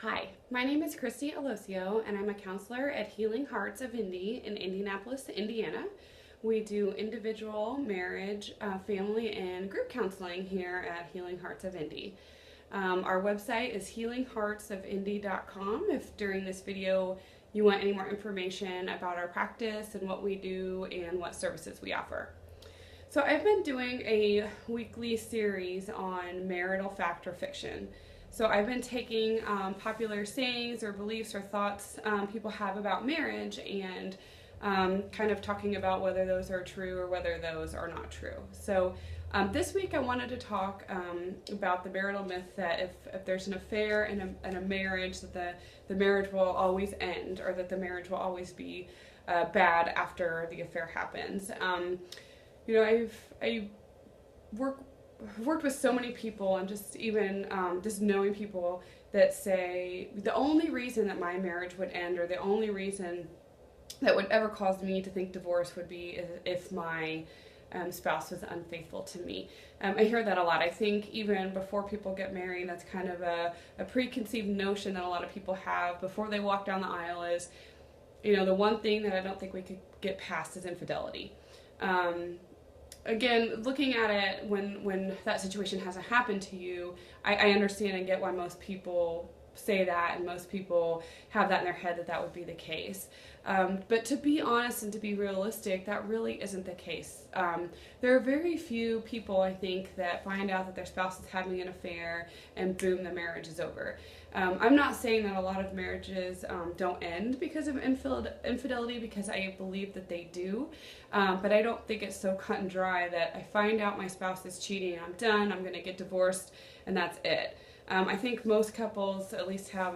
Hi, my name is Christy Alosio, and I'm a counselor at Healing Hearts of Indy in Indianapolis, Indiana. We do individual, marriage, family, and group counseling here at Healing Hearts of Indy. Our website is healingheartsofindy.com. If during this video you want any more information about our practice and what we do and what services we offer. So I've been doing a weekly series on marital fact or fiction. So I've been taking popular sayings or beliefs or thoughts people have about marriage and kind of talking about whether those are true or whether those are not true. So this week I wanted to talk about the marital myth that if there's an affair in a marriage, that the marriage will always end, or that the marriage will always be bad after the affair happens. I've worked with so many people, and just even just knowing people that say the only reason that my marriage would end, or the only reason that would ever cause me to think divorce would be if my spouse was unfaithful to me. I hear that a lot. I think even before people get married, that's kind of a preconceived notion that a lot of people have before they walk down the aisle is, the one thing that I don't think we could get past is infidelity. Again, looking at it when that situation hasn't happened to you, I understand and get why most people say that, and most people have that in their head that would be the case. But to be honest and to be realistic, that really isn't the case. There are very few people, I think, that find out that their spouse is having an affair and boom, the marriage is over. I'm not saying that a lot of marriages don't end because of infidelity, because I believe that they do. But I don't think it's so cut and dry that I find out my spouse is cheating and I'm done, I'm going to get divorced, and that's it. I think most couples at least have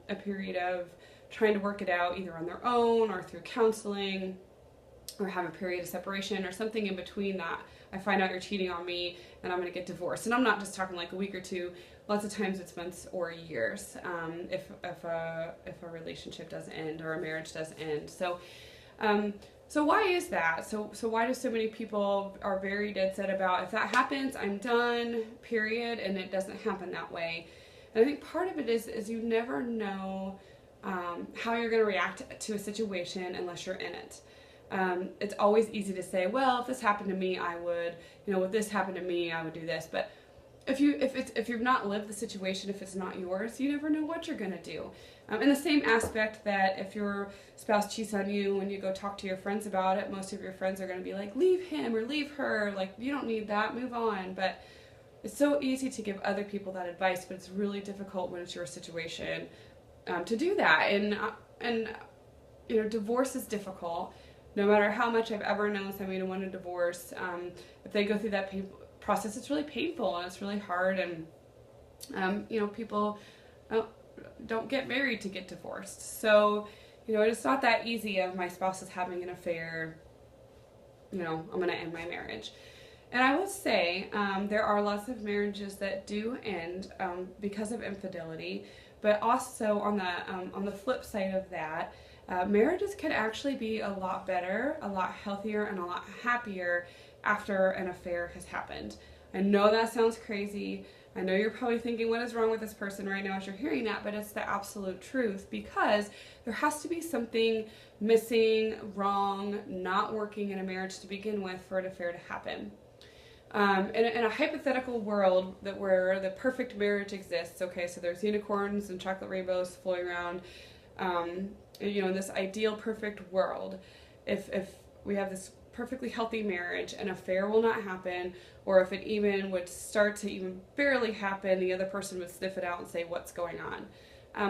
a period of trying to work it out either on their own or through counseling, or have a period of separation or something in between that. I find out you're cheating on me and I'm going to get divorced. And I'm not just talking like a week or two. Lots of times it's months or years if a relationship does end or a marriage does end. So why is that? So why do so many people are very dead set about, if that happens, I'm done, period, and it doesn't happen that way? And I think part of it is you never know how you're going to react to a situation unless you're in it. It's always easy to say, well, if this happened to me, I would, if this happened to me, I would do this. But if you've not lived the situation, if it's not yours, you never know what you're going to do. In the same aspect that if your spouse cheats on you, when you go talk to your friends about it, most of your friends are going to be like, leave him or leave her, like, you don't need that, move on. But it's so easy to give other people that advice, but it's really difficult when it's your situation to do that. And divorce is difficult. No matter how much I've ever known somebody to want a divorce, if they go through that process, it's really painful and it's really hard, and people don't get married to get divorced. So it's not that easy of my spouse is having an affair, I'm going to end my marriage. And I will say there are lots of marriages that do end because of infidelity, but also on the flip side of that, marriages can actually be a lot better, a lot healthier, and a lot happier after an affair has happened. I know that sounds crazy. I know you're probably thinking, what is wrong with this person right now as you're hearing that, but it's the absolute truth, because there has to be something missing, wrong, not working in a marriage to begin with for an affair to happen. In a hypothetical world where the perfect marriage exists, okay, so there's unicorns and chocolate rainbows floating around, in this ideal perfect world, if we have this perfectly healthy marriage, an affair will not happen, or if it even would start to even barely happen, the other person would sniff it out and say, what's going on?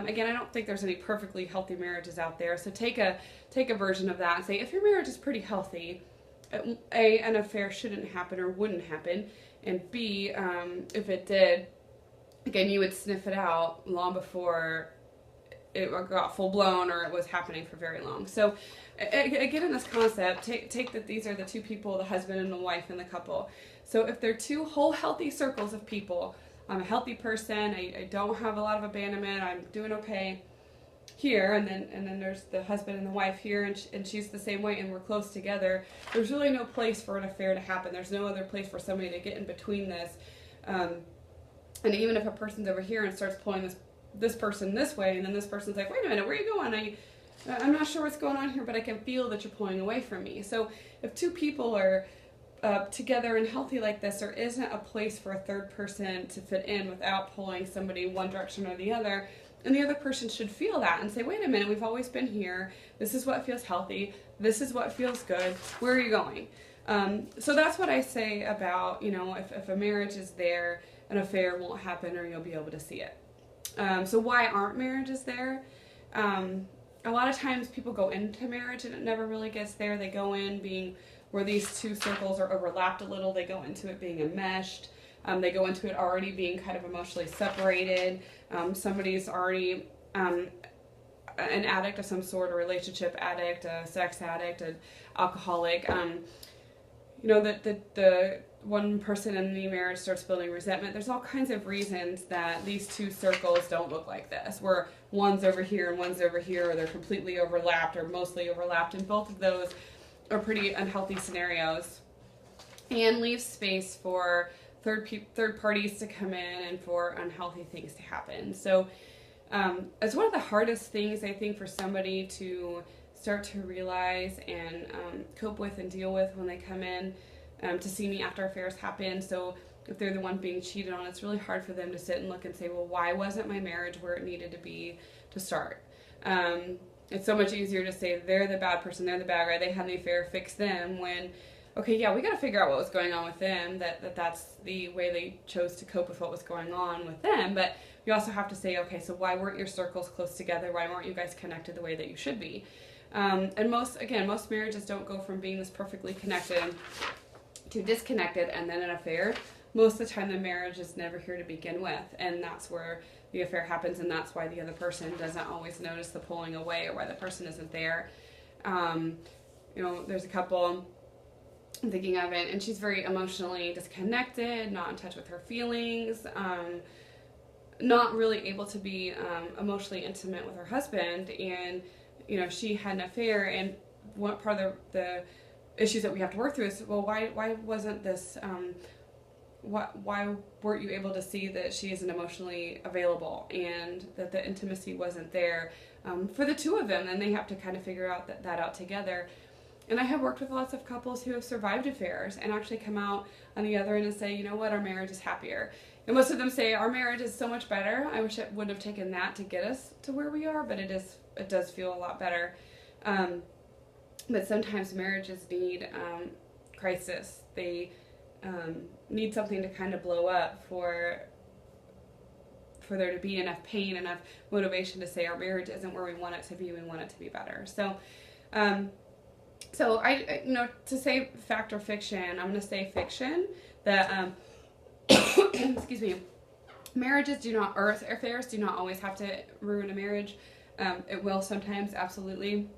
Again, I don't think there's any perfectly healthy marriages out there, so take a version of that and say, if your marriage is pretty healthy, an affair shouldn't happen or wouldn't happen, and B, if it did, again, you would sniff it out long before it got full blown or it was happening for very long. So again, in this concept, take that these are the two people, the husband and the wife in the couple. So if they're two whole healthy circles of people, I'm a healthy person, I don't have a lot of abandonment, I'm doing okay here, and then there's the husband and the wife here, and she's the same way, and we're close together, there's really no place for an affair to happen. There's no other place for somebody to get in between this. And even if a person's over here and starts pulling this this person this way, and then this person's like, wait a minute, where are you going? I'm not sure what's going on here, but I can feel that you're pulling away from me. So if two people are together and healthy like this, there isn't a place for a third person to fit in without pulling somebody one direction or the other. And the other person should feel that and say, wait a minute, we've always been here. This is what feels healthy. This is what feels good. Where are you going? So that's what I say about, if a marriage is there, an affair won't happen, or you'll be able to see it. So why aren't marriages there? A lot of times people go into marriage and it never really gets there. They go in being where these two circles are overlapped a little. They go into it being enmeshed. They go into it already being kind of emotionally separated. Somebody's already an addict of some sort, a relationship addict, a sex addict, an alcoholic. The one person in the marriage starts building resentment. There's all kinds of reasons that these two circles don't look like this, where one's over here and one's over here, or they're completely overlapped or mostly overlapped, and both of those are pretty unhealthy scenarios and leave space for third parties to come in and for unhealthy things to happen. So it's one of the hardest things, I think, for somebody to start to realize and cope with and deal with when they come in to see me after affairs happen. So if they're the one being cheated on, it's really hard for them to sit and look and say, well, why wasn't my marriage where it needed to be to start? It's so much easier to say they're the bad person, they're the bad guy, they had the affair, fix them, when, okay, yeah, we got to figure out what was going on with them, that's the way they chose to cope with what was going on with them. But you also have to say, okay, so why weren't your circles close together? Why weren't you guys connected the way that you should be? And most marriages don't go from being this perfectly connected to disconnected and then an affair. Most of the time the marriage is never here to begin with, and that's where the affair happens, and that's why the other person doesn't always notice the pulling away or why the person isn't there. There's a couple I'm thinking of it, and she's very emotionally disconnected, not in touch with her feelings, not really able to be emotionally intimate with her husband, and she had an affair, and one part of the issues that we have to work through is, well, why wasn't this, why weren't you able to see that she isn't emotionally available and that the intimacy wasn't there for the two of them? And they have to kind of figure out that out together. And I have worked with lots of couples who have survived affairs and actually come out on the other end and say, you know what, our marriage is happier. And most of them say, our marriage is so much better. I wish it would have taken that to get us to where we are, but it does feel a lot better. But sometimes marriages need crisis. They need something to kind of blow up for there to be enough pain, enough motivation to say our marriage isn't where we want it to be. We want it to be better. So I to say fact or fiction, I'm going to say fiction. That excuse me, affairs do not always have to ruin a marriage. It will sometimes, absolutely.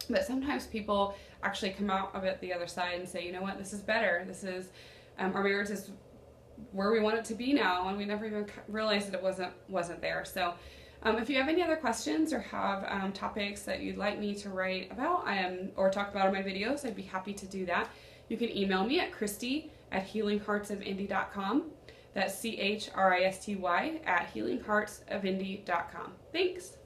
But sometimes people actually come out of it the other side and say, you know what, this is better. This is, our marriage is where we want it to be now, and we never even realized that it wasn't there. So if you have any other questions or have topics that you'd like me to write about or talk about in my videos, I'd be happy to do that. You can email me at Christy@healingheartsofindy.com. That's CHRISTY@healingheartsofindy.com. Thanks.